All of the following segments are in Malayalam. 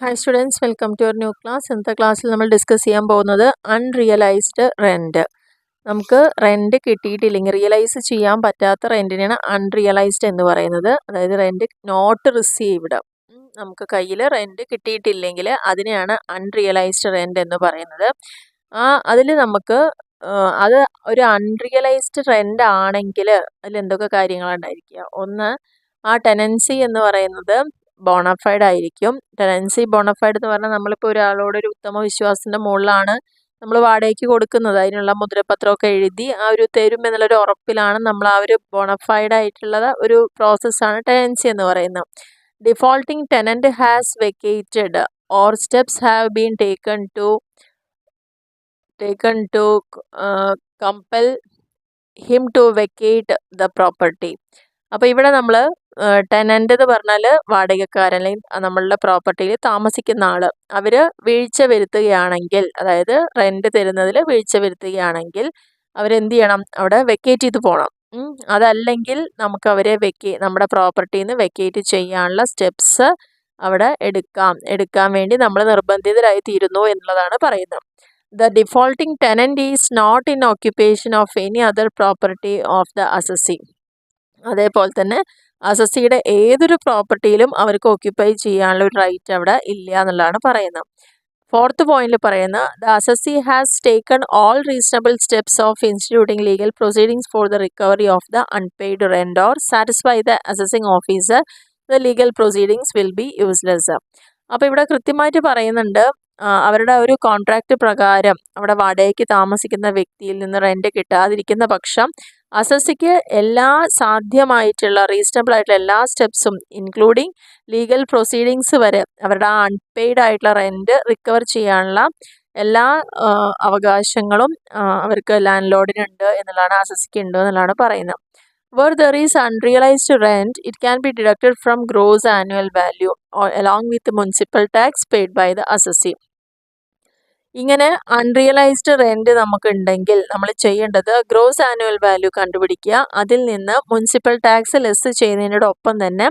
Hi students, welcome to your new class. ഇന്നത്തെ ക്ലാസ്സിൽ നമ്മൾ ഡിസ്കസ് ചെയ്യാൻ പോകുന്നത് അൺറിയലൈസ്ഡ് റെൻറ്റ്. നമുക്ക് റെൻറ്റ് കിട്ടിയിട്ടില്ലെങ്കിൽ, റിയലൈസ് ചെയ്യാൻ പറ്റാത്ത റെൻറ്റിനെയാണ് അൺറിയലൈസ്ഡ് എന്ന് പറയുന്നത്. അതായത് റെൻറ്റ് നോട്ട് റിസീവ്ഡ്, നമുക്ക് കയ്യിൽ റെൻറ്റ് കിട്ടിയിട്ടില്ലെങ്കിൽ അതിനെയാണ് അൺറിയലൈസ്ഡ് റെൻറ്റ് എന്ന് പറയുന്നത്. അതിൽ നമുക്ക് അത് ഒരു അൺറിയലൈസ്ഡ് റെൻ്റ് ആണെങ്കിൽ അതിൽ എന്തൊക്കെ കാര്യങ്ങളുണ്ടായിരിക്കുക. ഒന്ന്, ആ ടെനൻസി എന്ന് പറയുന്നത് ബോണഫൈഡ് ആയിരിക്കും. ടെനൻസി ബോണഫൈഡ് എന്ന് പറഞ്ഞാൽ നമ്മളിപ്പോൾ ഒരാളോട് ഒരു ഉത്തമ വിശ്വാസത്തിൻ്റെ മുകളിലാണ് നമ്മൾ വാടകയ്ക്ക് കൊടുക്കുന്നത്. അതിനുള്ള മുദ്രപത്രമൊക്കെ എഴുതി ആ ഒരു തരും എന്നുള്ളൊരു ഉറപ്പിലാണ് നമ്മൾ ആ ഒരു ബോണഫൈഡ് ആയിട്ടുള്ള ഒരു പ്രോസസ്സാണ് ടെനൻസി എന്ന് പറയുന്നത്. Defaulting tenant has vacated or steps have been taken to compel him to vacate the property. അപ്പോൾ ഇവിടെ നമ്മൾ ടെനൻ്റ് എന്ന് പറഞ്ഞാൽ വാടകക്കാരൻ, അല്ലെങ്കിൽ നമ്മളുടെ പ്രോപ്പർട്ടിയിൽ താമസിക്കുന്ന ആൾ, അവർ വീഴ്ച വരുത്തുകയാണെങ്കിൽ, അതായത് റെൻറ്റ് തരുന്നതിൽ വീഴ്ച വരുത്തുകയാണെങ്കിൽ അവരെന്ത് ചെയ്യണം? അവിടെ വെക്കേറ്റ് ചെയ്ത് പോകണം. അതല്ലെങ്കിൽ നമുക്ക് അവരെ നമ്മുടെ പ്രോപ്പർട്ടിയിൽ നിന്ന് വെക്കേറ്റ് ചെയ്യാനുള്ള സ്റ്റെപ്സ് അവിടെ എടുക്കാൻ വേണ്ടി നമ്മൾ നിർബന്ധിതരായി തീരുന്നു എന്നുള്ളതാണ് പറയുന്നത്. The defaulting tenant is not in occupation of any other property of the assessee. അതേപോലെ തന്നെ അസസ്സിയുടെ ഏതൊരു പ്രോപ്പർട്ടിയിലും അവർക്ക് ഓക്യുപ്പൈ ചെയ്യാനുള്ള ഒരു റൈറ്റ് അവിടെ ഇല്ല എന്നുള്ളതാണ് പറയുന്നത്. ഫോർത്ത് പോയിന്റിൽ പറയുന്ന the assessee has taken all reasonable steps of instituting legal proceedings for the recovery of the unpaid rent or satisfy the assessing officer the legal proceedings will be useless. അപ്പോൾ ഇവിടെ കൃത്യമായിട്ട് പറയുന്നുണ്ട്, അവരുടെ ഒരു കോൺട്രാക്റ്റ് പ്രകാരം അവിടെ വാടകയ്ക്ക് താമസിക്കുന്ന വ്യക്തിയിൽ നിന്ന് റെൻറ്റ് കിട്ടാതിരിക്കുന്ന പക്ഷം അസസ്സിക്ക് എല്ലാ സാധ്യമായിട്ടുള്ള റീസണബിൾ ആയിട്ടുള്ള എല്ലാ സ്റ്റെപ്സും ഇൻക്ലൂഡിങ് ലീഗൽ പ്രൊസീഡിങ്സ് വരെ അവരുടെ ആ അൺപെയ്ഡ് ആയിട്ടുള്ള റെൻറ്റ് റിക്കവർ ചെയ്യാനുള്ള എല്ലാ അവകാശങ്ങളും അവർക്ക് ലാൻഡ് ലോഡിനുണ്ട് എന്നുള്ളതാണ്, അസസ്സിക്ക് ഉണ്ട് എന്നുള്ളതാണ് പറയുന്നത്. Where there is unrealized rent, it can be deducted from gross annual value or along with the municipal tax paid by the assessee. ഇങ്ങനെ അൺറിയലൈസ്ഡ് റെൻറ്റ് നമുക്കുണ്ടെങ്കിൽ നമ്മൾ ചെയ്യേണ്ടത് ഗ്രോസ് ആനുവൽ വാല്യൂ കണ്ടുപിടിക്കുക, അതിൽ നിന്ന് മുനിസിപ്പൽ ടാക്സ് ലെസ് ചെയ്യുന്നതിനോടൊപ്പം തന്നെ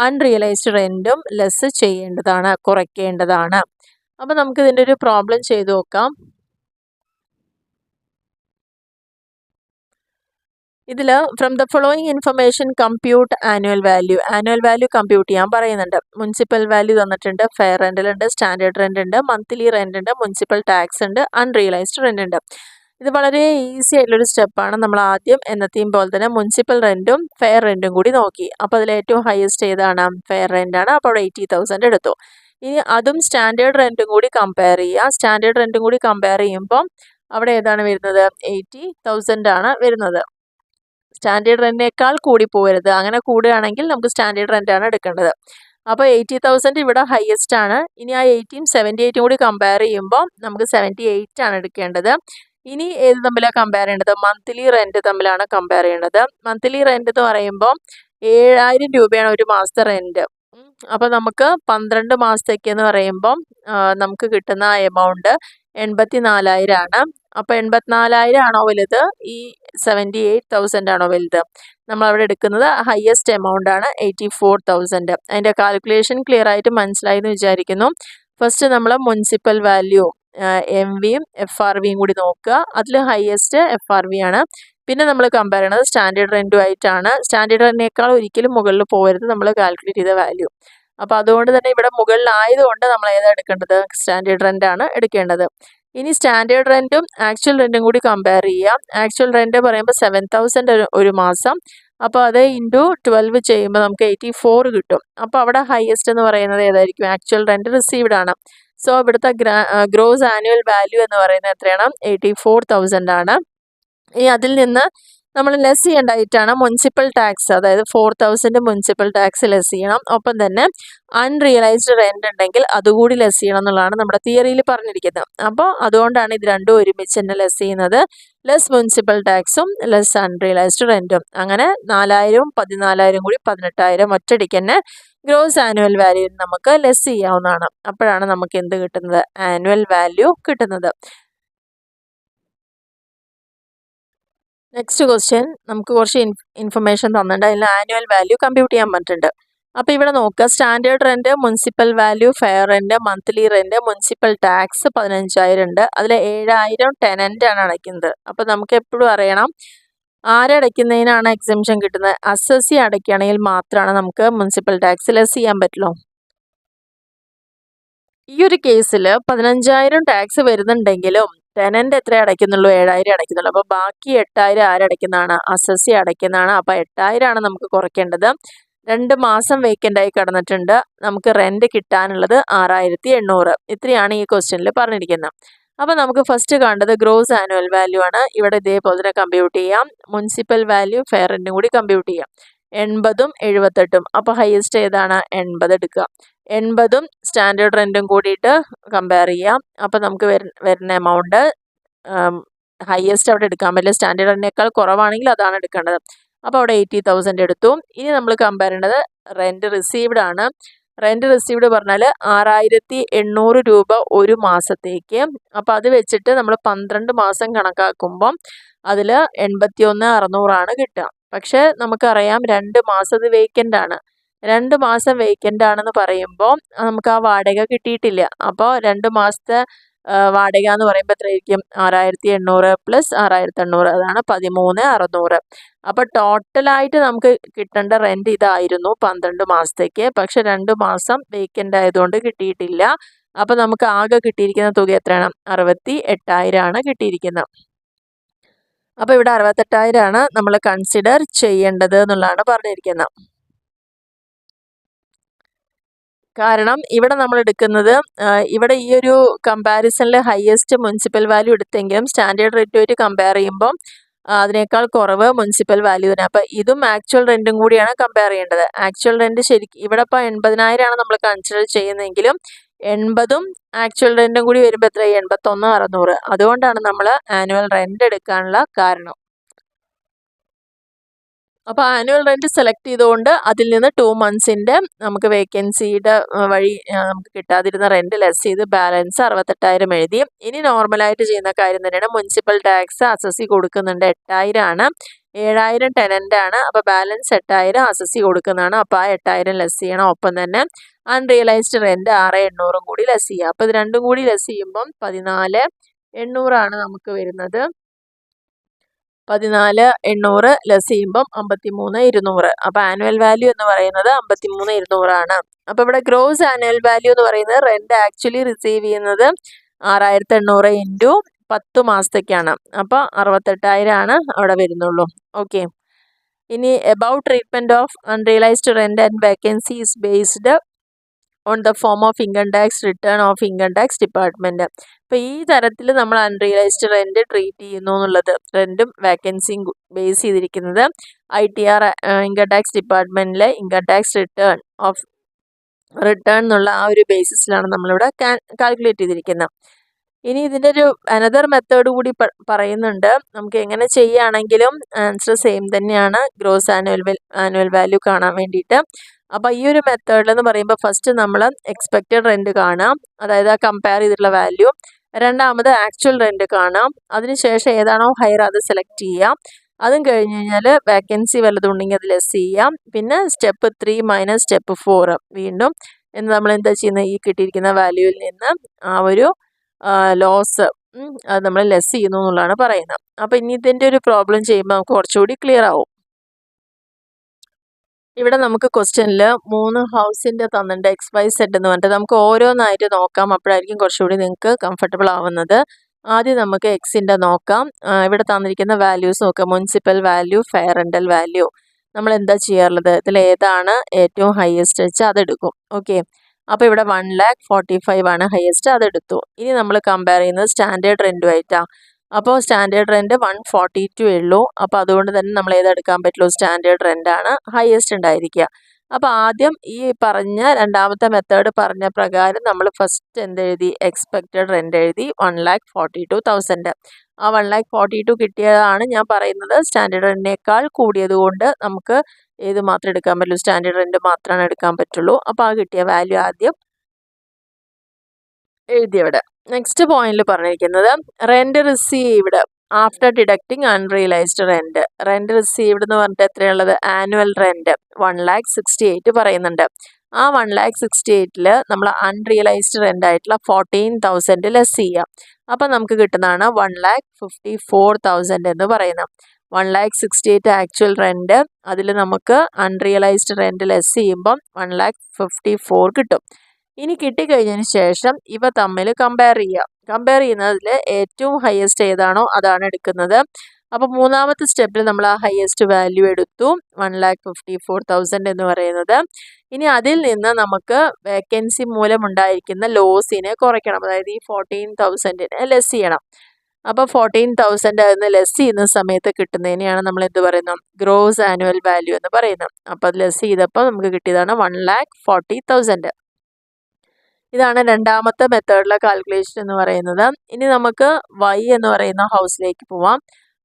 അൺറിയലൈസ്ഡ് റെൻറ്റും ലെസ് ചെയ്യേണ്ടതാണ്, കുറയ്ക്കേണ്ടതാണ്. അപ്പോൾ നമുക്ക് ഇതിൻ്റെ ഒരു പ്രോബ്ലം ചെയ്തു നോക്കാം. ഇതിൽ from the following information compute annual value compute ചെയ്യാൻ പറയുന്നുണ്ട്. മുനിസിപ്പൽ വാല്യൂ തന്നിട്ടുണ്ട്, ഫെയർ റെൻ്റിലുണ്ട്, സ്റ്റാൻഡേർഡ് റെൻ്റ് ഉണ്ട്, മന്ത്ലി റെൻ്റ് ഉണ്ട്, മുനിസിപ്പൽ ടാക്സ് ഉണ്ട്, അൺറിയലൈസ്ഡ് റെൻ്റ് ഉണ്ട്. ഇത് വളരെ ഈസി ആയിട്ടുള്ളൊരു സ്റ്റെപ്പാണ്. നമ്മൾ ആദ്യം എന്നത്തെയും പോലെ തന്നെ മുനിസിപ്പൽ റെൻറ്റും ഫെയർ റെൻറ്റും കൂടി നോക്കി. അപ്പോൾ അതിൽ ഏറ്റവും ഹയസ്റ്റ് ഏതാണ്? ഫെയർ റെൻ്റാണ്. അപ്പോൾ അവിടെ 80,000 എടുത്തു. ഇനി അതും സ്റ്റാൻഡേർഡ് റെൻറ്റും കൂടി കമ്പയർ ചെയ്യുക. സ്റ്റാൻഡേർഡ് റെൻറ്റും കൂടി കമ്പയർ ചെയ്യുമ്പോൾ അവിടെ ഏതാണ് വരുന്നത്? 80,000 ആണ് വരുന്നത്. സ്റ്റാൻഡേർഡ് റെൻറ്റിനേക്കാൾ കൂടി പോകരുത്. അങ്ങനെ കൂടുകയാണെങ്കിൽ നമുക്ക് സ്റ്റാൻഡേർഡ് റെൻ്റാണ് എടുക്കേണ്ടത്. അപ്പോൾ 80,000 ഇവിടെ ഹയസ്റ്റ് ആണ്. ഇനി ആ 80യും 78 കൂടി കമ്പയർ ചെയ്യുമ്പോൾ നമുക്ക് 78 ആണ് എടുക്കേണ്ടത്. ഇനി ഏത് തമ്മിലാണ് കമ്പയർ ചെയ്യേണ്ടത്? മന്ത്ലി റെൻറ്റ് തമ്മിലാണ് കമ്പയർ ചെയ്യേണ്ടത്. മന്ത്ലി റെൻറ്റ് എന്ന് പറയുമ്പോൾ 7,000 രൂപയാണ് ഒരു മാസത്തെ റെൻറ്റ്. അപ്പോൾ നമുക്ക് 12 മാസത്തേക്ക് എന്ന് പറയുമ്പം നമുക്ക് കിട്ടുന്ന എമൗണ്ട് 84,000 ആണ്. അപ്പോൾ 84,000 ആണോ വലുത്, ഈ 78,000 ആണോ വലുത്? നമ്മളവിടെ എടുക്കുന്നത് ഹയസ്റ്റ് എമൗണ്ട് ആണ് 84,000. അതിൻ്റെ കാൽക്കുലേഷൻ ക്ലിയർ ആയിട്ട് മനസ്സിലായി എന്ന് വിചാരിക്കുന്നു. ഫസ്റ്റ് നമ്മൾ മുനിസിപ്പൽ വാല്യൂ MVയും FRVയും കൂടി നോക്കുക. അതിൽ ഹയസ്റ്റ് FRV ആണ്. പിന്നെ നമ്മൾ കമ്പയർ ചെയ്യുന്നത് സ്റ്റാൻഡേർഡ് റെൻറ്റുമായിട്ടാണ്. സ്റ്റാൻഡേർഡ് റെൻറ്റിനേക്കാൾ ഒരിക്കലും മുകളിൽ പോകരുത് നമ്മൾ കാൽക്കുലേറ്റ് ചെയ്ത വാല്യൂ. അപ്പോൾ അതുകൊണ്ട് തന്നെ ഇവിടെ മുകളിലായതുകൊണ്ട് നമ്മൾ ഏതാണ് എടുക്കേണ്ടത്? സ്റ്റാൻഡേർഡ് റെൻ്റാണ് എടുക്കേണ്ടത്. ഇനി സ്റ്റാൻഡേർഡ് റെൻറ്റും ആക്ച്വൽ റെൻറ്റും കൂടി കമ്പയർ ചെയ്യാം. ആക്ച്വൽ റെൻറ്റ് പറയുമ്പോൾ 7,000 ഒരു മാസം. അപ്പോൾ അത് ഇൻറ്റു 12 ചെയ്യുമ്പോൾ നമുക്ക് 84 കിട്ടും. അപ്പോൾ അവിടെ ഹയസ്റ്റ് എന്ന് പറയുന്നത് ഏതായിരിക്കും? ആക്ച്വൽ റെൻറ്റ് റിസീവ്ഡ് ആണ്. സോ ഇവിടുത്തെ ഗ്രോസ് ആനുവൽ വാല്യൂ എന്ന് പറയുന്നത് എത്രയാണ്? 84,000 ആണ്. ഇനി അതിൽ നിന്ന് നമ്മൾ ലെസ് ചെയ്യേണ്ടതായിട്ടാണ് മുനിസിപ്പൽ ടാക്സ്, അതായത് 4,000 മുനിസിപ്പൽ ടാക്സ് ലെസ് ചെയ്യണം. ഒപ്പം തന്നെ അൺറിയലൈസ്ഡ് റെൻ്റ് ഉണ്ടെങ്കിൽ അതുകൂടി ലെസ് ചെയ്യണം എന്നുള്ളതാണ് നമ്മുടെ തിയറിയിൽ പറഞ്ഞിരിക്കുന്നത്. അപ്പോൾ അതുകൊണ്ടാണ് ഇത് രണ്ടും ഒരുമിച്ച് തന്നെ ലെസ് ചെയ്യുന്നത്. ലെസ് മുനിസിപ്പൽ ടാക്സും ലെസ് അൺറിയലൈസ്ഡ് റെൻറ്റും. അങ്ങനെ 4,000 14,000 കൂടി 18,000 ഒറ്റയടിക്ക് തന്നെ ഗ്രോസ് ആനുവൽ വാല്യൂ നമുക്ക് ലെസ് ചെയ്യാവുന്നതാണ്. അപ്പോഴാണ് നമുക്ക് എന്ത് കിട്ടുന്നത്? ആനുവൽ വാല്യൂ കിട്ടുന്നത്. നെക്സ്റ്റ് ക്വസ്റ്റ്യൻ നമുക്ക് കുറച്ച് ഇൻഫർമേഷൻ തന്നിട്ടുണ്ട്. അതിൽ ആനുവൽ വാല്യൂ കമ്പ്യൂട്ട് ചെയ്യാൻ പറ്റുന്നുണ്ട്. അപ്പോൾ ഇവിടെ നോക്കുക, standard rent, municipal value, fair rent, monthly rent, municipal tax 15,000 ഉണ്ട്. അതിൽ 7,000 ടെനൻ്റാണ് അടയ്ക്കുന്നത്. അപ്പോൾ നമുക്ക് എപ്പോഴും അറിയണം ആരടയ്ക്കുന്നതിനാണ് എക്സംഷൻ കിട്ടുന്നത്. അസസി അടയ്ക്കുകയാണെങ്കിൽ മാത്രമാണ് നമുക്ക് മുനിസിപ്പൽ ടാക്സ് ലെസ് ചെയ്യാൻ പറ്റുള്ളൂ. ഈ ഒരു കേസിൽ 15,000 ടാക്സ് വരുന്നുണ്ടെങ്കിലും ടെനൻ്റ് എത്ര അടയ്ക്കുന്നുള്ളൂ? 7,000 അടയ്ക്കുന്നുള്ളൂ. അപ്പോൾ ബാക്കി 8,000 ആരടയ്ക്കുന്നതാണ്? അസസി അടയ്ക്കുന്നതാണ്. അപ്പോൾ 8,000 ആണ് നമുക്ക് കുറയ്ക്കേണ്ടത്. 2 മാസം വേക്കൻ്റ് ആയി കിടന്നിട്ടുണ്ട്. നമുക്ക് റെൻറ്റ് കിട്ടാനുള്ളത് 6,800. ഇത്രയാണ് ഈ ക്വസ്റ്റ്യനിൽ പറഞ്ഞിരിക്കുന്നത്. അപ്പോൾ നമുക്ക് ഫസ്റ്റ് കാണേണ്ടത് ഗ്രോസ് ആനുവൽ വാല്യൂ ആണ്. ഇവിടെ ഇതേപോലെ തന്നെ കമ്പ്യൂട്ട് ചെയ്യാം. മുനിസിപ്പൽ വാല്യൂ, ഫെയർ റെൻറ്റും കൂടി കമ്പ്യൂട്ട് ചെയ്യാം. 80ഉം 78ഉം. അപ്പോൾ ഹയസ്റ്റ് ഏതാണ്? 80 എടുക്കുക. 80ഉം സ്റ്റാൻഡേർഡ് റെൻറ്റും കൂടിയിട്ട് കമ്പയർ ചെയ്യാം. അപ്പോൾ നമുക്ക് വരുന്ന എമൗണ്ട് ഹയസ്റ്റ് അവിടെ എടുക്കാൻ പറ്റില്ല. സ്റ്റാൻഡേർഡ് റെൻറ്റിനേക്കാൾ കുറവാണെങ്കിൽ അതാണ് എടുക്കേണ്ടത്. അപ്പോൾ അവിടെ 80,000 എടുത്തു. ഇനി നമ്മൾ കമ്പയർ ചെയ്യേണ്ടത് റെൻറ്റ് റിസീവ്ഡ് ആണ്. റെൻറ്റ് റിസീവ്ഡ് പറഞ്ഞാൽ 6,800 രൂപ ഒരു മാസത്തേക്ക്. അപ്പോൾ അത് വെച്ചിട്ട് നമ്മൾ 12 മാസം കണക്കാക്കുമ്പം അതിൽ 81,600 ആണ് കിട്ടുക. പക്ഷേ നമുക്കറിയാം 2 മാസം ഇത് വേക്കൻ്റ് ആണ്. 2 മാസം വേക്കൻ്റ് ആണെന്ന് പറയുമ്പോൾ നമുക്ക് ആ വാടക കിട്ടിയിട്ടില്ല. അപ്പോൾ 2 മാസത്തെ വാടക എന്ന് പറയുമ്പോൾ എത്രയായിരിക്കും? 6,800 പ്ലസ് 6,800, അതാണ് 13,600. അപ്പോൾ ടോട്ടലായിട്ട് നമുക്ക് കിട്ടേണ്ട റെൻറ്റ് ഇതായിരുന്നു 12 മാസത്തേക്ക്. പക്ഷെ 2 മാസം വേക്കൻ്റ് ആയതുകൊണ്ട് കിട്ടിയിട്ടില്ല. അപ്പോൾ നമുക്ക് ആകെ കിട്ടിയിരിക്കുന്ന തുക എത്രയാണ്? 68,000 ആണ് കിട്ടിയിരിക്കുന്നത്. അപ്പോൾ ഇവിടെ 68,000 ആണ് നമ്മൾ കൺസിഡർ ചെയ്യേണ്ടത് എന്നുള്ളതാണ് പറഞ്ഞിരിക്കുന്നത്. കാരണം ഇവിടെ നമ്മൾ എടുക്കുന്നത് ഇവിടെ ഈ ഒരു കമ്പാരിസണിൽ ഹയസ്റ്റ് മുനിസിപ്പൽ വാല്യൂ എടുത്തെങ്കിലും സ്റ്റാൻഡേർഡ് റേറ്റുമായിട്ട് കമ്പയർ ചെയ്യുമ്പോൾ അതിനേക്കാൾ കുറവ് മുനിസിപ്പൽ വാല്യൂ തന്നെ. അപ്പോൾ ഇതും ആക്ച്വൽ റെൻറ്റും കൂടിയാണ് കമ്പയർ ചെയ്യേണ്ടത്. ആക്ച്വൽ റെൻറ്റ് ശരിക്കും ഇവിടെ ഇപ്പോൾ 80,000 ആണ് നമ്മൾ കൺസിഡർ ചെയ്യുന്നതെങ്കിലും 80ഉം ആക്ച്വൽ റെൻറ്റും കൂടി വരുമ്പോൾ എത്ര? 81,600. അതുകൊണ്ടാണ് നമ്മൾ ആനുവൽ റെൻറ്റ് എടുക്കാനുള്ള കാരണം. അപ്പോൾ ആനുവൽ റെൻറ്റ് സെലക്ട് ചെയ്തുകൊണ്ട് അതിൽ നിന്ന് 2 മന്ത്സിൻ്റെ നമുക്ക് വേക്കൻസിയുടെ വഴി നമുക്ക് കിട്ടാതിരുന്ന റെൻറ്റ് ലെസ് ചെയ്ത് ബാലൻസ് 68,000 എഴുതി. ഇനി നോർമലായിട്ട് ചെയ്യുന്ന കാര്യം തന്നെയാണ്. മുനിസിപ്പൽ ടാക്സ് അസസി കൊടുക്കുന്നുണ്ട് 8,000 ആണ്. 7,000 ടെനൻ്റ് ആണ്. അപ്പോൾ ബാലൻസ് 8,000 അസസി കൊടുക്കുന്നതാണ്. അപ്പോൾ ആ 8,000 ലെസ് ചെയ്യണം. ഒപ്പം തന്നെ അൺറിയലൈസ്ഡ് റെൻറ്റ് 6,800 കൂടി ലെസ് ചെയ്യുക. അപ്പോൾ ഇത് രണ്ടും കൂടി ലെസ് ചെയ്യുമ്പം 14,800 ആണ് നമുക്ക് വരുന്നത്. 14,800 ലെസ് ചെയ്യുമ്പം 53,200. അപ്പോൾ ആനുവൽ വാല്യൂ എന്ന് പറയുന്നത് 53,200 ആണ്. അപ്പോൾ ഇവിടെ ഗ്രോസ് ആനുവൽ വാല്യൂ എന്ന് പറയുന്നത് റെൻറ്റ് ആക്ച്വലി റിസീവ് ചെയ്യുന്നത് 6,800 ഇൻറ്റു 10 മാസത്തേക്കാണ്. അപ്പോൾ 68,000 ആണ് അവിടെ വരുന്നുള്ളൂ. ഓക്കെ. ഇനി about treatment of unrealised rent and vacancy is based on the form of income tax return of income tax department. അപ്പോൾ ഈ തരത്തിൽ നമ്മൾ അൺറിയലൈസ്ഡ് റെൻറ്റ് ട്രീറ്റ് ചെയ്യുന്നു എന്നുള്ളത്, റെൻറ്റും വാക്കൻസിയും ബേസ് ചെയ്തിരിക്കുന്നത് ITR ഇൻകം ടാക്സ് ഡിപ്പാർട്ട്മെൻറ്റിലെ ഇൻകം ടാക്സ് റിട്ടേൺ എന്നുള്ള ആ ഒരു ബേസിസിലാണ് നമ്മളിവിടെ കാൽക്കുലേറ്റ് ചെയ്തിരിക്കുന്നത്. ഇനി ഇതിൻ്റെ ഒരു അനദർ മെത്തേഡ് കൂടി പറയുന്നുണ്ട്. നമുക്ക് എങ്ങനെ ചെയ്യുകയാണെങ്കിലും ആൻസർ സെയിം തന്നെയാണ്, ഗ്രോസ് ആനുവൽ വാല്യൂ കാണാൻ വേണ്ടിയിട്ട്. അപ്പോൾ ഈ ഒരു മെത്തേഡിലെന്ന് പറയുമ്പോൾ ഫസ്റ്റ് നമ്മൾ എക്സ്പെക്റ്റഡ് റെൻറ്റ് കാണാം, അതായത് ആ കമ്പയർ ചെയ്തിട്ടുള്ള വാല്യൂ. രണ്ടാമത് ആക്ച്വൽ റെൻറ്റ് കാണാം. അതിനുശേഷം ഏതാണോ ഹയർ അത് സെലക്ട് ചെയ്യാം. അതും കഴിഞ്ഞ് കഴിഞ്ഞാൽ വാക്കൻസി വല്ലതുണ്ടെങ്കിൽ അത് ലെസ് ചെയ്യാം. പിന്നെ സ്റ്റെപ്പ് 3 മൈനസ് സ്റ്റെപ്പ് 4 വീണ്ടും നമ്മൾ എന്താ ചെയ്യുന്നത്? ഈ കിട്ടിയിരിക്കുന്ന വാല്യൂവിൽ നിന്ന് ആ ഒരു ലോസ് അത് നമ്മൾ ലെസ് ചെയ്യുന്നു എന്നുള്ളതാണ് പറയുന്നത്. അപ്പോൾ ഇനി ഇതിൻ്റെ ഒരു പ്രോബ്ലം ചെയ്യുമ്പോൾ നമുക്ക് കുറച്ചുകൂടി ക്ലിയർ ആവും. ഇവിടെ നമുക്ക് ക്വസ്റ്റ്യനിൽ 3 ഹൗസിൻ്റെ തന്നിട്ടുണ്ട്, XYZ എന്ന് പറഞ്ഞിട്ട്. നമുക്ക് ഓരോന്നായിട്ട് നോക്കാം, അപ്പോഴായിരിക്കും കുറച്ചുകൂടി നിങ്ങൾക്ക് കംഫർട്ടബിൾ ആവുന്നത്. ആദ്യം നമുക്ക് എക്സിൻ്റെ നോക്കാം. ഇവിടെ തന്നിരിക്കുന്ന വാല്യൂസ് നോക്കാം. Municipal value, fair rental value. നമ്മൾ എന്താ ചെയ്യാറുള്ളത്? ഇതിൽ ഏതാണ് ഏറ്റവും ഹയസ്റ്റ് വെച്ചാൽ അതെടുക്കും. ഓക്കെ. അപ്പോൾ ഇവിടെ 1,45,000 ആണ് ഹയസ്റ്റ്, അതെടുത്തു. ഇനി നമ്മൾ കമ്പയർ ചെയ്യുന്നത് സ്റ്റാൻഡേർഡ് റെൻറ്റുമായിട്ടാണ്. അപ്പോൾ സ്റ്റാൻഡേർഡ് റെൻറ്റ് 142 ഉള്ളൂ. അപ്പോൾ അതുകൊണ്ട് തന്നെ നമ്മൾ ഏതെടുക്കാൻ പറ്റുള്ളൂ? സ്റ്റാൻഡേർഡ് റെൻ്റാണ് ഹയസ്റ്റ് ഉണ്ടായിരിക്കുക. അപ്പോൾ ആദ്യം ഈ പറഞ്ഞ രണ്ടാമത്തെ മെത്തേഡ് പറഞ്ഞ പ്രകാരം നമ്മൾ ഫസ്റ്റ് എന്തെഴുതി? എക്സ്പെക്റ്റഡ് റെൻറ്റ് എഴുതി 1,42,000. ആ 1,42,000 കിട്ടിയതാണ് ഞാൻ പറയുന്നത്. സ്റ്റാൻഡേർഡ് റെൻറ്റിനേക്കാൾ കൂടിയത് കൊണ്ട് നമുക്ക് ഏത് മാത്രമേ എടുക്കാൻ പറ്റുള്ളൂ? സ്റ്റാൻഡേർഡ് റെൻറ്റ് മാത്രമാണ് എടുക്കാൻ പറ്റുള്ളൂ. അപ്പോൾ ആ കിട്ടിയ വാല്യൂ ആദ്യം എഴുതിയവിടെ. നെക്സ്റ്റ് പോയിന്റിൽ പറഞ്ഞിരിക്കുന്നത് rent received after deducting unrealised rent. Rent received എന്ന് പറഞ്ഞിട്ട് എത്രയുള്ളത്? ആനുവൽ റെൻറ്റ് 1,68,000 പറയുന്നുണ്ട്. ആ 1,68,000 നമ്മൾ അൺറിയലൈസ്ഡ് റെൻ്റ് ആയിട്ടുള്ള 14,000 ലെസ് ചെയ്യാം. അപ്പം നമുക്ക് കിട്ടുന്നതാണ് 1,54,000 എന്ന് പറയുന്നത്. 1,68,000 ആക്ച്വൽ റെൻറ്റ്, അതിൽ നമുക്ക് അൺറിയലൈസ്ഡ് റെൻറ്റ് ലെസ് ചെയ്യുമ്പം 1,54,000 കിട്ടും. ഇനി കിട്ടിക്കഴിഞ്ഞതിന് ശേഷം ഇവ തമ്മിൽ കമ്പയർ ചെയ്യുക. കമ്പയർ ചെയ്യുന്നതിൽ ഏറ്റവും ഹയസ്റ്റ് ഏതാണോ അതാണ് എടുക്കുന്നത്. അപ്പോൾ മൂന്നാമത്തെ സ്റ്റെപ്പിൽ നമ്മൾ ആ ഹയസ്റ്റ് വാല്യൂ എടുത്തു, 1,54,000 എന്ന് പറയുന്നത്. ഇനി അതിൽ നിന്ന് നമുക്ക് വേക്കൻസി മൂലമുണ്ടായിരിക്കുന്ന ലോസിനെ കുറയ്ക്കണം. അതായത് ഈ 14,000 ലെസ് ചെയ്യണം. അപ്പോൾ 14,000 അതിന് ലെസ് ചെയ്യുന്ന സമയത്ത് കിട്ടുന്നതിനെയാണ് നമ്മൾ എന്ത് പറയുന്നത്? ഗ്രോസ് ആനുവൽ വാല്യൂ എന്ന് പറയുന്നത്. അപ്പോൾ അത് ലെസ് ചെയ്തപ്പോൾ നമുക്ക് കിട്ടിയതാണ് 1,40,000. ഇതാണ് രണ്ടാമത്തെ മെത്തേഡിലെ കാൽക്കുലേഷൻ എന്ന് പറയുന്നത്. ഇനി നമുക്ക് വൈ എന്ന് പറയുന്ന ഹൗസിലേക്ക് പോവാം.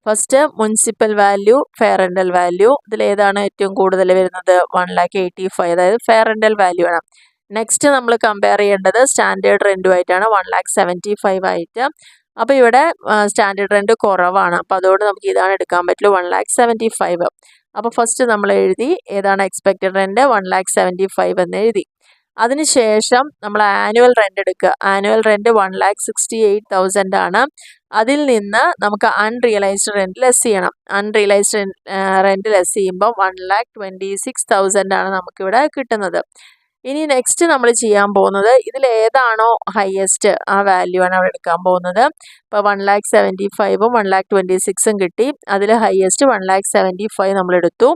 First municipal value, fair rental value. ഇതിലേതാണ് ഏറ്റവും കൂടുതൽ വരുന്നത്? 1,85,000, അതായത് ഫെയർ റെൻ്റൽ വാല്യൂ ആണ്. നെക്സ്റ്റ് നമ്മൾ കമ്പയർ ചെയ്യേണ്ടത് സ്റ്റാൻഡേർഡ് റെൻറ്റുമായിട്ടാണ്, 1,75,000 ആയിട്ട്. അപ്പോൾ ഇവിടെ സ്റ്റാൻഡേർഡ് റെൻറ്റ് കുറവാണ്. അപ്പോൾ അതുകൊണ്ട് നമുക്ക് ഇതാണ് എടുക്കാൻ പറ്റുള്ളൂ, 1,75,000. അപ്പോൾ ഫസ്റ്റ് നമ്മൾ എഴുതി ഏതാണ് എക്സ്പെക്റ്റഡ് റെൻറ്റ്, 1,75,000 എന്ന് എഴുതി. അതിനുശേഷം നമ്മൾ ആനുവൽ റെൻ്റ് എടുക്കുക. ആനുവൽ റെൻറ്റ് 1,68,000 ആണ്. അതിൽ നിന്ന് നമുക്ക് അൺറിയലൈസ്ഡ് റെൻറ്റ് ലെസ് ചെയ്യണം. അൺറിയലൈസ്ഡ് റെൻറ്റ് ലെസ് ചെയ്യുമ്പോൾ 1,26,000 ആണ് നമുക്കിവിടെ കിട്ടുന്നത്. ഇനി നെക്സ്റ്റ് നമ്മൾ ചെയ്യാൻ പോകുന്നത് ഇതിൽ ഏതാണോ ഹയസ്റ്റ് ആ വാല്യൂ ആണ് അവിടെ എടുക്കാൻ പോകുന്നത്. ഇപ്പോൾ 1,75,000ഉം 1,26,000 കിട്ടി. അതിൽ ഹയസ്റ്റ് 1,75,000 നമ്മൾ എടുത്തു.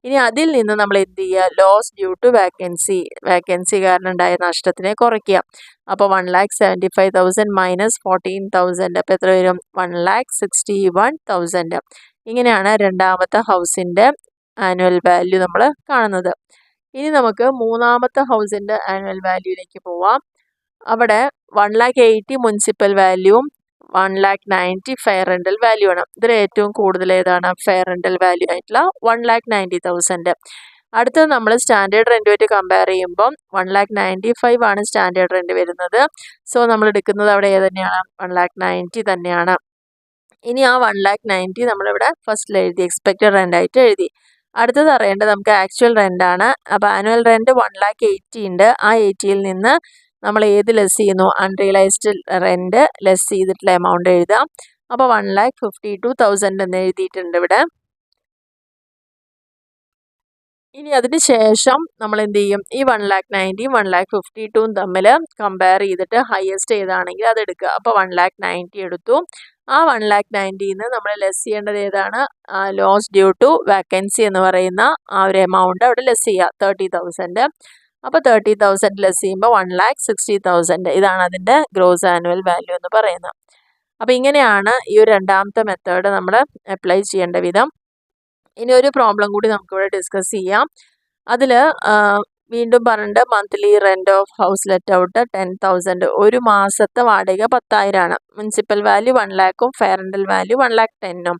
ഇനി അതിൽ നിന്ന് നമ്മൾ എന്ത് ചെയ്യുക? ലോസ് ഡ്യൂ ടു വേക്കൻസി കാരണം ഉണ്ടായ നഷ്ടത്തിനെ കുറയ്ക്കുക. അപ്പോൾ 1,75,000 മൈനസ് 14,000, അപ്പോൾ എത്ര വരും? 1,61,000. ഇങ്ങനെയാണ് രണ്ടാമത്തെ ഹൗസിൻ്റെ ആനുവൽ വാല്യൂ നമ്മൾ കാണുന്നത്. ഇനി നമുക്ക് മൂന്നാമത്തെ ഹൗസിൻ്റെ ആനുവൽ വാല്യൂയിലേക്ക് പോവാം. അവിടെ 1,80,000 മുനിസിപ്പൽ വാല്യൂവും 1,90,000 ഫെയർ റെൻ്റൽ വാല്യൂ ആണ്. ഇതിൽ ഏറ്റവും കൂടുതൽ ഏതാണ്? ഫെയർ റെൻ്റൽ വാല്യൂ ആയിട്ടുള്ള 1,90,000. അടുത്തത് നമ്മൾ സ്റ്റാൻഡേർഡ് റെൻറ്റുമായിട്ട് കമ്പയർ ചെയ്യുമ്പം 1,95,000 ആണ് സ്റ്റാൻഡേർഡ് റെൻറ്റ് വരുന്നത്. സോ നമ്മൾ എടുക്കുന്നത് അവിടെ ഏത് തന്നെയാണ്? 1,90,000 തന്നെയാണ്. ഇനി ആ 1,90,000 നമ്മളിവിടെ ഫസ്റ്റിൽ എഴുതി, എക്സ്പെക്റ്റഡ് റെൻ്റ് ആയിട്ട് എഴുതി. അടുത്തത് അറിയേണ്ടത് നമുക്ക് ആക്ച്വൽ റെൻ്റ് ആണ്. അപ്പോൾ ആനുവൽ റെൻറ്റ് 1,80,000 ഉണ്ട്. ആ 80യിൽ നിന്ന് നമ്മൾ ഏത് ലെസ് ചെയ്യുന്നു? അൺറിയലൈസ്ഡ് റെൻറ്റ് ലെസ് ചെയ്തിട്ടുള്ള എമൗണ്ട് എഴുതാം. അപ്പോൾ 1,52,000 എന്ന് എഴുതിയിട്ടുണ്ട് ഇവിടെ. ഇനി അതിന് ശേഷം നമ്മൾ എന്ത് ചെയ്യും? ഈ 1,90,000 1,52,000 തമ്മിൽ കമ്പയർ ചെയ്തിട്ട് ഹയസ്റ്റ് ഏതാണെങ്കിൽ അത് എടുക്കുക. അപ്പോൾ 1,90,000 എടുത്തു. ആ 1,90,000 നിന്ന് നമ്മൾ ലെസ് ചെയ്യേണ്ടത് ഏതാണ്? ലോസ് ഡ്യൂ ടു വേക്കൻസി എന്ന് പറയുന്ന ആ ഒരു എമൗണ്ട് അവിടെ ലെസ് ചെയ്യുക, 30,000. അപ്പോൾ 30,000 ലെസ് ചെയ്യുമ്പോൾ 1,60,000. ഇതാണ് അതിൻ്റെ ഗ്രോസ് ആനുവൽ വാല്യൂ എന്ന് പറയുന്നത്. അപ്പോൾ ഇങ്ങനെയാണ് ഈ ഒരു രണ്ടാമത്തെ മെത്തേഡ് നമ്മൾ അപ്ലൈ ചെയ്യേണ്ട വിധം. ഇനി ഒരു പ്രോബ്ലം കൂടി നമുക്കിവിടെ ഡിസ്കസ് ചെയ്യാം. അതിൽ വീണ്ടും പറഞ്ഞിട്ട് monthly rent of house let out 10,000. ഒരു മാസത്തെ വാടക 10,000 ആണ്. മുനിസിപ്പൽ വാല്യൂ 1,00,000ഉം ഫെയർ റെൻ്റൽ വാല്യൂ 1,10,000ഉം.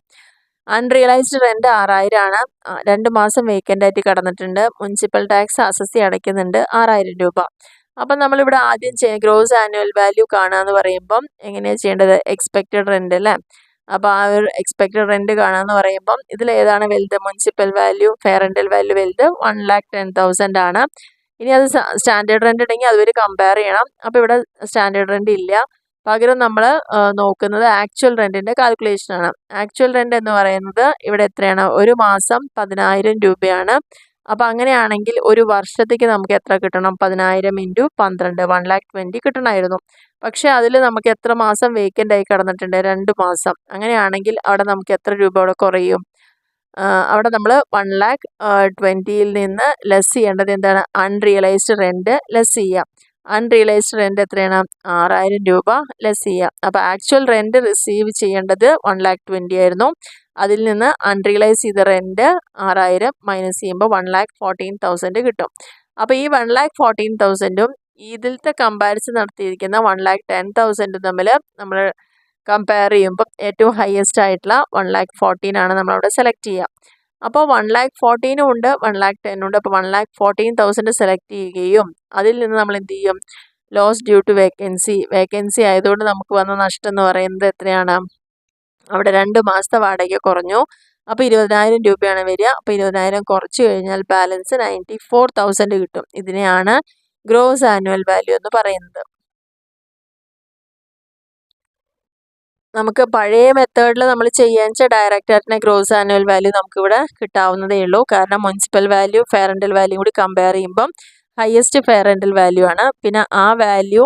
അൺറിയലൈസ്ഡ് റെൻ്റ് 6,000 ആണ്. 2 മാസം വേക്കൻ്റ് ആയിട്ട് കിടന്നിട്ടുണ്ട്. മുനിസിപ്പൽ ടാക്സ് അസസി അടയ്ക്കുന്നുണ്ട് 6,000 രൂപ. അപ്പം നമ്മളിവിടെ ആദ്യം ഗ്രോസ് ആനുവൽ വാല്യൂ കാണുക എന്ന് പറയുമ്പം എങ്ങനെയാണ് ചെയ്യേണ്ടത്? എക്സ്പെക്റ്റഡ് റെൻ്റ് അല്ലേ? അപ്പോൾ ആ ഒരു എക്സ്പെക്റ്റഡ് റെൻറ്റ് കാണാമെന്ന് പറയുമ്പം ഇതിൽ ഏതാണ് വലുത്? Municipal value, fair rental value വലുത് 1,10,000 ആണ്. ഇനി അത് സ്റ്റാൻഡേർഡ് റെൻ്റ് ഉണ്ടെങ്കിൽ അതുവരെ കമ്പയർ ചെയ്യണം. അപ്പോൾ ഇവിടെ സ്റ്റാൻഡേർഡ് റെൻ്റ് ഇല്ല. പകരം നമ്മൾ നോക്കുന്നത് ആക്ച്വൽ റെൻറ്റിൻ്റെ കാൽക്കുലേഷനാണ്. ആക്ച്വൽ റെൻ്റ് എന്ന് പറയുന്നത് ഇവിടെ എത്രയാണ്? ഒരു മാസം 10,000 രൂപയാണ്. അപ്പോൾ അങ്ങനെയാണെങ്കിൽ ഒരു വർഷത്തേക്ക് നമുക്ക് എത്ര കിട്ടണം? 10,000 × 12, 1,20,000 കിട്ടണമായിരുന്നു. പക്ഷേ അതിൽ നമുക്ക് എത്ര മാസം വേക്കൻ്റ് ആയി കിടന്നിട്ടുണ്ട്? 2 മാസം. അങ്ങനെയാണെങ്കിൽ അവിടെ നമുക്ക് എത്ര രൂപ അവിടെ കുറയും? അവിടെ നമ്മൾ 1,20,000 നിന്ന് ലെസ് ചെയ്യേണ്ടത് എന്താണ്? അൺറിയലൈസ്ഡ് റെൻറ്റ് ലെസ് ചെയ്യുക. അൺറിയലൈസ്ഡ് റെൻറ്റ് എത്രയാണ്? 6,000 രൂപ ലെസ് ചെയ്യുക. അപ്പോൾ ആക്ച്വൽ റെൻറ്റ് റിസീവ് ചെയ്യേണ്ടത് 1,20,000 ആയിരുന്നു. അതിൽ നിന്ന് അൺറിയലൈസ് ചെയ്ത റെൻറ്റ് 6,000 മൈനസ് ചെയ്യുമ്പോൾ 1,14,000 കിട്ടും. അപ്പോൾ ഈ 1,14,000ഉം ഇതിലത്തെ കമ്പാരിസൺ നടത്തിയിരിക്കുന്ന 1,10,000 തമ്മിൽ നമ്മൾ കമ്പയർ ചെയ്യുമ്പോൾ ഏറ്റവും ഹയസ്റ്റ് ആയിട്ടുള്ള 1,14,000 ആണ് നമ്മളവിടെ സെലക്ട് ചെയ്യുക. അപ്പോൾ 1,14,000 ഉണ്ട്, 1,10,000 ഉണ്ട്. അപ്പോൾ 1,14,000 സെലക്ട് ചെയ്യുകയും അതിൽ നിന്ന് നമ്മൾ എന്ത് ചെയ്യും? ലോസ് ഡ്യൂ ടു വേക്കൻസി ആയതുകൊണ്ട് നമുക്ക് വന്ന നഷ്ടം എന്ന് പറയുന്നത് എത്രയാണ്? അവിടെ 2 മാസത്തെ വാടക കുറഞ്ഞു. അപ്പോൾ 20,000 രൂപയാണ് വരിക. അപ്പോൾ 20,000 കുറച്ച് കഴിഞ്ഞാൽ ബാലൻസ് 94,000 കിട്ടും. ഇതിനെയാണ് ഗ്രോസ് ആനുവൽ വാല്യൂ എന്ന് പറയുന്നത്. നമുക്ക് പഴയ മെത്തേഡിൽ നമ്മൾ ചെയ്യാന്ന് ഡയറക്റ്റ് ആയിട്ട് ഗ്രോസ് ആനുവൽ വാല്യൂ നമുക്കിവിടെ കിട്ടാവുന്നതേ ഉള്ളൂ. കാരണം municipal value fair rental value കൂടി കമ്പയർ ചെയ്യുമ്പം ഹയസ്റ്റ് ഫെയർ റെൻ്റൽ വാല്യൂ ആണ്. പിന്നെ ആ വാല്യൂ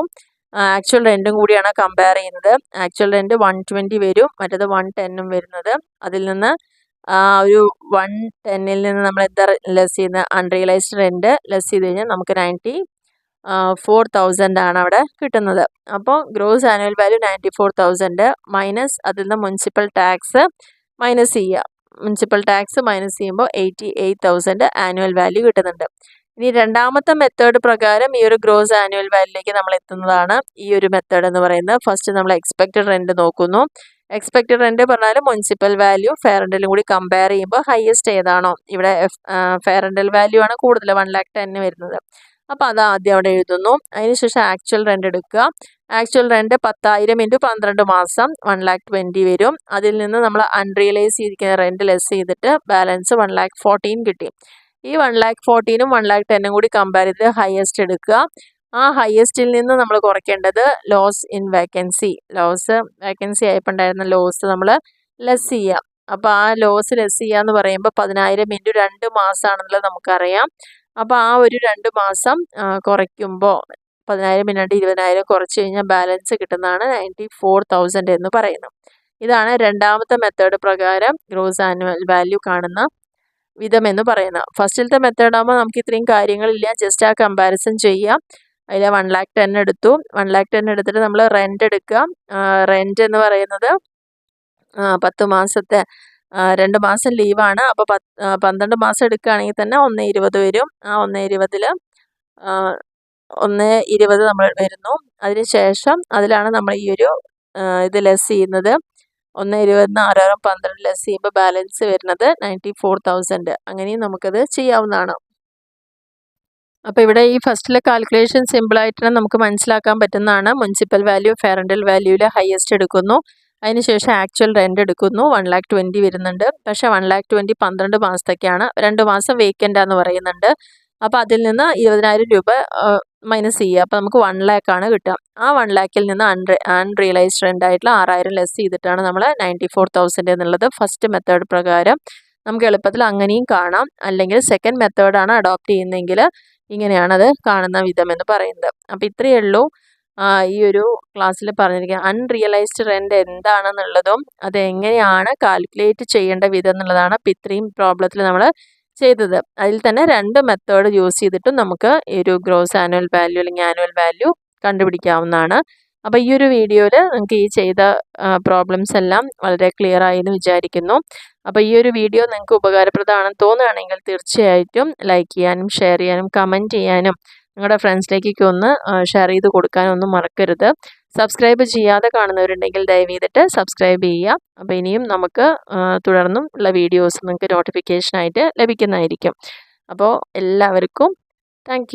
ആക്ച്വൽ റെൻറ്റും കൂടിയാണ് കമ്പയർ ചെയ്യുന്നത്. ആക്ച്വൽ റെൻറ്റ് 120 വരും, മറ്റേത് 110 വരുന്നത്. അതിൽ നിന്ന് ഒരു 110ൽ നിന്ന് നമ്മൾ എന്താ ലെസ് ചെയ്യുന്നത്, അൺറിയലൈസ്ഡ് റെൻറ്റ് ലെസ് ചെയ്ത് കഴിഞ്ഞാൽ നമുക്ക് 94,000 ആണ് അവിടെ കിട്ടുന്നത്. അപ്പോൾ ഗ്രോസ് ആനുവൽ വാല്യൂ 94,000 മൈനസ് അതിൽ നിന്ന് മുനിസിപ്പൽ ടാക്സ് മൈനസ് ചെയ്യുക. മുനിസിപ്പൽ ടാക്സ് മൈനസ് ചെയ്യുമ്പോൾ 88,000 ആനുവൽ വാല്യൂ കിട്ടുന്നുണ്ട്. ഇനി രണ്ടാമത്തെ മെത്തേഡ് പ്രകാരം ഈ ഒരു ഗ്രോസ് ആനുവൽ വാല്യൂലേക്ക് നമ്മൾ എത്തുന്നതാണ് ഈ ഒരു മെത്തേഡ് എന്ന് പറയുന്നത്. ഫസ്റ്റ് നമ്മൾ എക്സ്പെക്റ്റഡ് റെൻറ്റ് നോക്കുന്നു. എക്സ്പെക്റ്റഡ് റെൻറ്റ് പറഞ്ഞാൽ മുനിസിപ്പൽ വാല്യൂ ഫെയർ റെൻ്റലും കൂടി കമ്പയർ ചെയ്യുമ്പോൾ ഹയസ്റ്റ് ഏതാണോ, ഇവിടെ ഫെയർ റെൻ്റൽ വാല്യൂ ആണ് കൂടുതൽ 110 വരുന്നത്. അപ്പോൾ അത് ആദ്യം അവിടെ എഴുതുന്നു. അതിനുശേഷം ആക്ച്വൽ റെൻ്റ് എടുക്കുക. ആക്ച്വൽ റെൻ്റ് 10,000 × 12 മാസം 120 വരും. അതിൽ നിന്ന് നമ്മൾ അൺറിയലൈസ് ചെയ്തിരിക്കുന്ന റെൻ്റ് ലെസ് ചെയ്തിട്ട് ബാലൻസ് 114 കിട്ടി. ഈ 114ഉം 110ഉം കൂടി കമ്പയർ ചെയ്ത് ഹയസ്റ്റ് എടുക്കുക. ആ ഹയസ്റ്റിൽ നിന്ന് നമ്മൾ കുറയ്ക്കേണ്ടത് ലോസ് ഇൻ വേക്കൻസി. വേക്കൻസി ആയപ്പോൾ ഉണ്ടായിരുന്ന ലോസ് നമ്മൾ ലെസ് ചെയ്യുക. അപ്പോൾ ആ ലോസ് ലെസ് ചെയ്യുക എന്ന് പറയുമ്പോൾ 10,000 × 2 മാസമാണെന്നുള്ളത് നമുക്കറിയാം. അപ്പോൾ ആ ഒരു 2 മാസം കുറയ്ക്കുമ്പോൾ 10,000 × 20,000 കുറച്ച് കഴിഞ്ഞാൽ ബാലൻസ് കിട്ടുന്നതാണ് 94,000 എന്ന് പറയുന്നത്. ഇതാണ് രണ്ടാമത്തെ മെത്തേഡ് പ്രകാരം ഗ്രോസ് ആനുവൽ വാല്യൂ കാണുന്ന വിധം എന്ന് പറയുന്നത്. ഫസ്റ്റിലത്തെ മെത്തേഡ് ആകുമ്പോൾ നമുക്ക് ഇത്രയും കാര്യങ്ങളില്ല, ജസ്റ്റ് ആ കമ്പാരിസൺ ചെയ്യാം. അതിൽ 110 എടുത്തു. 110 എടുത്തിട്ട് നമ്മൾ റെൻ്റ് എടുക്കുക. റെൻ്റ് എന്ന് പറയുന്നത് 10 മാസത്തെ 2 മാസം ലീവാണ്. അപ്പോൾ 12 മാസം എടുക്കുകയാണെങ്കിൽ തന്നെ 120 വരും. ആ 120ൽ 120 നമ്മൾ വരുന്നു. അതിനുശേഷം അതിലാണ് നമ്മൾ ഈ ഒരു ഇത് ലെസ് ചെയ്യുന്നത്. 120 6 12 ലെസ് ചെയ്യുമ്പോൾ ബാലൻസ് വരുന്നത് 94,000. അങ്ങനെയും നമുക്കത് ചെയ്യാവുന്നതാണ്. അപ്പോൾ ഇവിടെ ഈ ഫസ്റ്റിലെ കാൽക്കുലേഷൻ സിമ്പിളായിട്ട് നമുക്ക് മനസ്സിലാക്കാൻ പറ്റുന്നതാണ്. മുനിസിപ്പൽ വാല്യൂ ഫെയർ റെൻ്റൽ വാല്യൂവിൽ ഹയസ്റ്റ് എടുക്കുന്നു. അതിനുശേഷം ആക്ച്വൽ റെൻ്റ് എടുക്കുന്നു. 120 വരുന്നുണ്ട്. പക്ഷേ 120 12 മാസത്തേക്കാണ്. 2 മാസം വേക്കൻ്റ് ആണെന്ന് പറയുന്നുണ്ട്. അപ്പോൾ അതിൽ നിന്ന് 20,000 രൂപ മൈനസ് ചെയ്യുക. അപ്പോൾ നമുക്ക് 1 lakh ആണ് കിട്ടുക. ആ 1 lakhൽ നിന്ന് അൺറിയലൈസ്ഡ് റെൻ്റ് ആയിട്ടുള്ള 6,000 ലെസ് ചെയ്തിട്ടാണ് നമ്മൾ 94,000 എന്നുള്ളത് ഫസ്റ്റ് മെത്തേഡ് പ്രകാരം നമുക്ക് എളുപ്പത്തിൽ അങ്ങനെയും കാണാം. അല്ലെങ്കിൽ സെക്കൻഡ് മെത്തേഡാണ് അഡോപ്റ്റ് ചെയ്യുന്നതെങ്കിൽ ഇങ്ങനെയാണത് കാണുന്ന വിധം എന്ന് പറയുന്നത്. അപ്പോൾ ഇത്രയേ ഉള്ളൂ ഈ ഒരു ക്ലാസ്സിൽ പറഞ്ഞിരിക്കുക. അൺറിയലൈസ്ഡ് റെൻ്റ് എന്താണെന്നുള്ളതും അത് എങ്ങനെയാണ് കാൽക്കുലേറ്റ് ചെയ്യേണ്ട വിധം എന്നുള്ളതാണ് അപ്പോൾ ഇത്രയും പ്രോബ്ലത്തിൽ നമ്മൾ ചെയ്തത്. അതിൽ തന്നെ 2 മെത്തേഡ് യൂസ് ചെയ്തിട്ടും നമുക്ക് ഈ ഒരു ഗ്രോസ് ആനുവൽ വാല്യൂ അല്ലെങ്കിൽ ആനുവൽ വാല്യൂ കണ്ടുപിടിക്കാവുന്നതാണ്. അപ്പോൾ ഈ ഒരു വീഡിയോയിൽ നിങ്ങൾക്ക് ഈ ചെയ്ത പ്രോബ്ലംസ് എല്ലാം വളരെ ക്ലിയർ ആയി എന്ന് വിചാരിക്കുന്നു. അപ്പോൾ ഈ ഒരു വീഡിയോ നിങ്ങൾക്ക് ഉപകാരപ്രദമാണെന്ന് തോന്നുകയാണെങ്കിൽ തീർച്ചയായിട്ടും ലൈക്ക് ചെയ്യാനും ഷെയർ ചെയ്യാനും കമൻറ്റ് ചെയ്യാനും നിങ്ങളുടെ ഫ്രണ്ട്സിലേക്കൊക്കെ ഒന്ന് ഷെയർ ചെയ്ത് കൊടുക്കാനൊന്നും മറക്കരുത്. സബ്സ്ക്രൈബ് ചെയ്യാതെ കാണുന്നവരുണ്ടെങ്കിൽ ദയവ് ചെയ്തിട്ട് സബ്സ്ക്രൈബ് ചെയ്യുക. അപ്പോൾ ഇനിയും നമുക്ക് തുടർന്നും ഉള്ള വീഡിയോസ് നിങ്ങൾക്ക് നോട്ടിഫിക്കേഷനായിട്ട് ലഭിക്കുന്നതായിരിക്കും. അപ്പോൾ എല്ലാവർക്കും താങ്ക്